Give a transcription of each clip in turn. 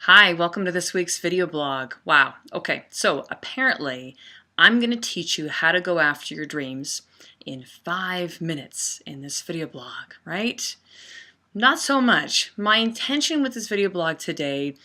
Hi, welcome to this week's video blog. Wow. Okay, so apparently I'm going to teach you how to go after your dreams in 5 minutes in this video blog, right? Not so much. My intention with this video blog today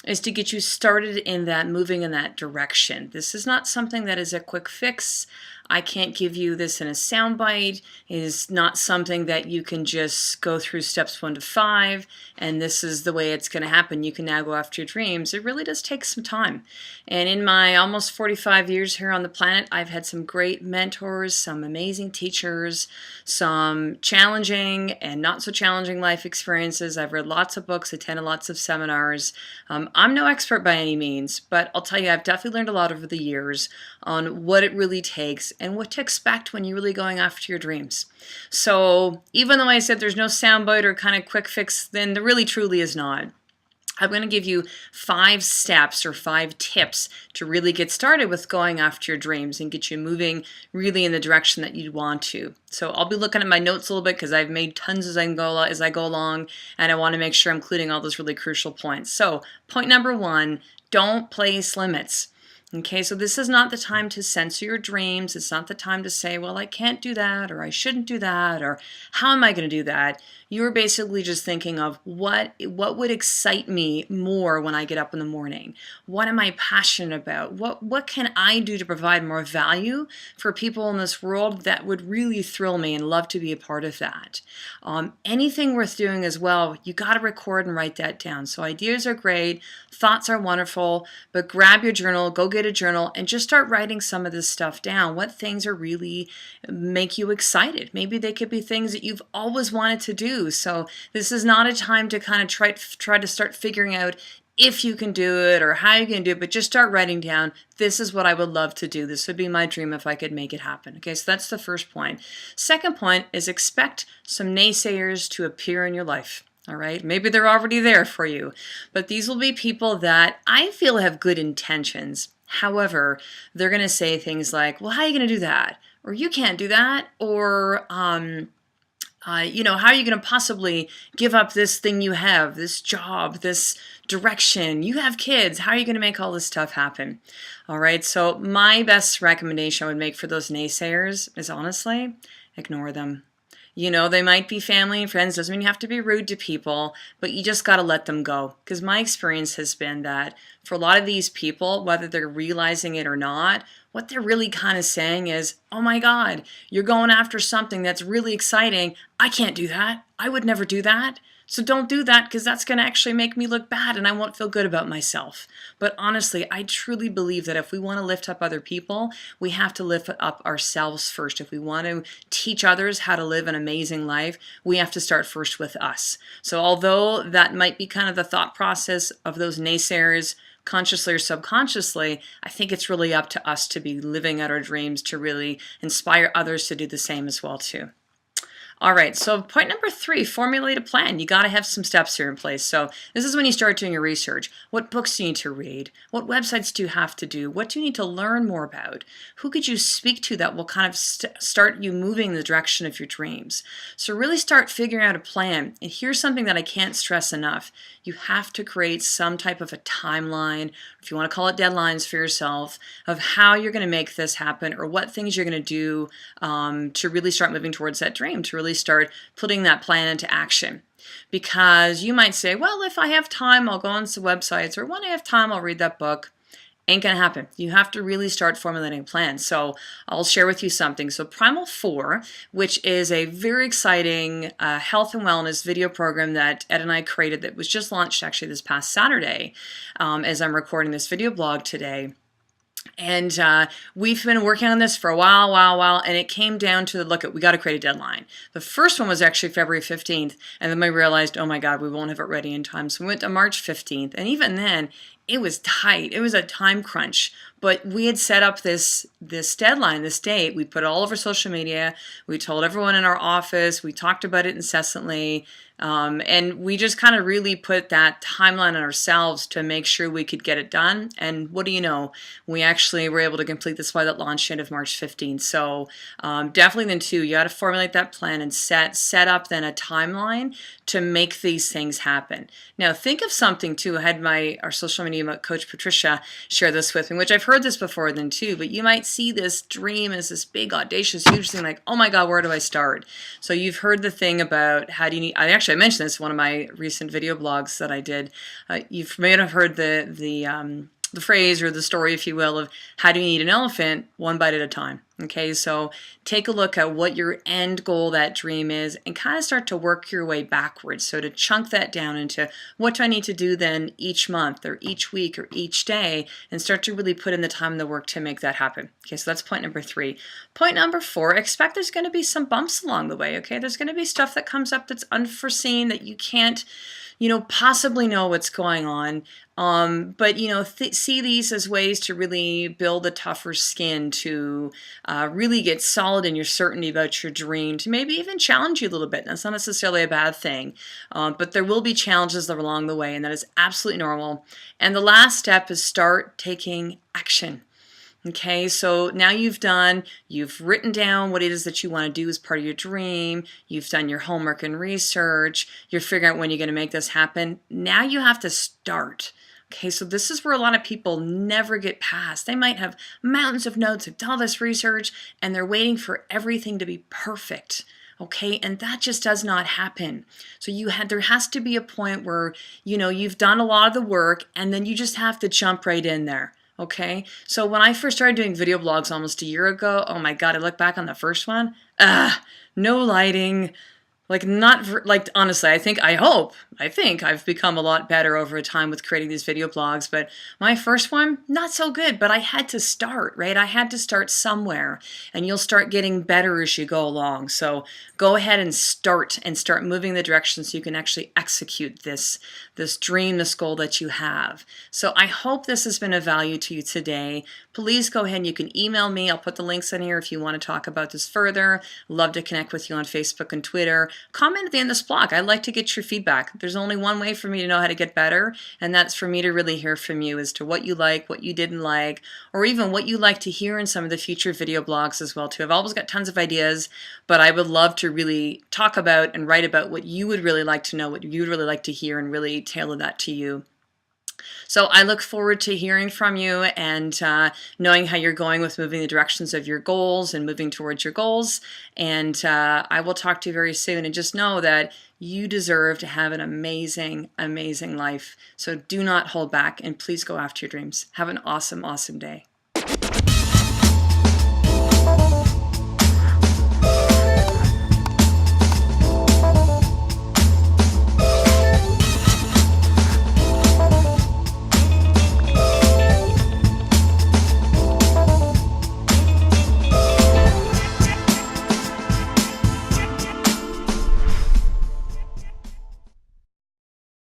is to get you started in that, moving in that direction. This is not something that is a quick fix. I can't give you this in a soundbite. It is not something that you can just go through steps 1 to 5 and this is the way it's going to happen. You can now go after your dreams. It really does take some time. And in my almost 45 years here on the planet, I've had some great mentors, some amazing teachers, some challenging and not so challenging life experiences. I've read lots of books, attended lots of seminars. I'm no expert by any means, but I'll tell you, I've definitely learned a lot over the years on what it really takes and what to expect when you're really going after your dreams. So even though I said there's no soundbite or kind of quick fix, then there really truly is not. I'm going to give you 5 steps or 5 tips to really get started with going after your dreams and get you moving really in the direction that you want to. So I'll be looking at my notes a little bit because I've made tons as I go along, and I want to make sure I'm including all those really crucial points. So point number 1, don't place limits. Okay, so this is not the time to censor your dreams. It's not the time to say, well, I can't do that, or I shouldn't do that, or how am I going to do that? You're basically just thinking of what would excite me more when I get up in the morning? What am I passionate about? What can I do to provide more value for people in this world that would really thrill me and love to be a part of that? Anything worth doing as well, you got to record and write that down. So ideas are great, thoughts are wonderful, but grab your journal, go get a journal, and just start writing some of this stuff down. What things are really make you excited? Maybe they could be things that you've always wanted to do. So this is not a time to kind of try to start figuring out if you can do it or how you can do it, but just start writing down, this is what I would love to do. This would be my dream if I could make it happen. Okay, so that's the first point. Second point is expect some naysayers to appear in your life. All right, maybe they're already there for you, but these will be people that I feel have good intentions. However, they're going to say things like, well, how are you going to do that? Or you can't do that. Or, how are you going to possibly give up this thing you have, this job, this direction? You have kids. How are you going to make all this stuff happen? All right, so my best recommendation I would make for those naysayers is honestly, ignore them. You know, they might be family and friends. Doesn't mean you have to be rude to people, but you just got to let them go. Because my experience has been that for a lot of these people, whether they're realizing it or not, what they're really kind of saying is, oh my God, you're going after something that's really exciting. I can't do that. I would never do that. So don't do that because that's going to actually make me look bad and I won't feel good about myself. But honestly, I truly believe that if we want to lift up other people, we have to lift up ourselves first. If we want to teach others how to live an amazing life, we have to start first with us. So although that might be kind of the thought process of those naysayers, consciously or subconsciously, I think it's really up to us to be living out our dreams to really inspire others to do the same as well too. All right, so point number 3, formulate a plan. You got to have some steps here in place. So this is when you start doing your research. What books do you need to read? What websites do you have to do? What do you need to learn more about? Who could you speak to that will kind of start you moving in the direction of your dreams? So really start figuring out a plan. And here's something that I can't stress enough. You have to create some type of a timeline, if you want to call it deadlines for yourself, of how you're going to make this happen or what things you're going to do to really start moving towards that dream, to really start putting that plan into action. Because you might say, well, if I have time, I'll go on some websites, or when I have time, I'll read that book. Ain't gonna happen. You have to really start formulating a plan. So I'll share with you something. So Primal 4, which is a very exciting health and wellness video program that Ed and I created that was just launched actually this past Saturday as I'm recording this video blog today. And we've been working on this for a while, and it came down to, look, we got to create a deadline. The first one was actually February 15th, and then we realized, oh my God, we won't have it ready in time. So we went to March 15th, and even then, it was tight. It was a time crunch. but we had set up this deadline, this date. We put it all over social media. We told everyone in our office. We talked about it incessantly. And we just kind of really put that timeline on ourselves to make sure we could get it done. And what do you know? We actually were able to complete this by that launch date of March 15th. So definitely then too, you got to formulate that plan and set up then a timeline to make these things happen. Now think of something too. I had our social media coach Patricia share this with me, which I've heard this before then too, but you might see this dream as this big, audacious, huge thing like, oh my God, where do I start? So you've heard the thing about how do you need, I mentioned this in one of my recent video blogs that I did. You may have heard the phrase or the story, if you will, of how do you eat an elephant one bite at a time. Okay, so take a look at what your end goal, that dream is, and kind of start to work your way backwards. So to chunk that down into what do I need to do then each month or each week or each day, and start to really put in the time and the work to make that happen. Okay, so that's point number 3. Point number 4, expect there's going to be some bumps along the way. Okay, there's going to be stuff that comes up that's unforeseen that you can't possibly know what's going on. But, see these as ways to really build a tougher skin, to really get solid in your certainty about your dream, to maybe even challenge you a little bit. That's not necessarily a bad thing, but there will be challenges along the way, and that is absolutely normal. And the last step is start taking action. Okay, so now you've written down what it is that you want to do as part of your dream. You've done your homework and research. You're figuring out when you're going to make this happen. Now you have to start. Okay, so this is where a lot of people never get past. They might have mountains of notes, have done all this research, and they're waiting for everything to be perfect. Okay, and that just does not happen. So there has to be a point where, you've done a lot of the work, and then you just have to jump right in there. Okay, so when I first started doing video blogs almost a year ago, oh my God, I look back on the first one, no lighting, honestly, I think I've become a lot better over time with creating these video blogs, but my first one, not so good, but I had to start, right? I had to start somewhere, and you'll start getting better as you go along. So go ahead and start moving the direction so you can actually execute this dream, this goal that you have. So I hope this has been of value to you today. Please go ahead and you can email me. I'll put the links in here if you want to talk about this further. Love to connect with you on Facebook and Twitter. Comment at the end of this blog. I'd like to get your feedback. There's only one way for me to know how to get better, and that's for me to really hear from you as to what you like, what you didn't like, or even what you like to hear in some of the future video blogs as well too. I've always got tons of ideas, but I would love to really talk about and write about what you would really like to know, what you would really like to hear, and really tailor that to you. So I look forward to hearing from you and knowing how you're going with moving the directions of your goals and moving towards your goals. And I will talk to you very soon. And just know that you deserve to have an amazing, amazing life. So do not hold back, and please go after your dreams. Have an awesome, awesome day.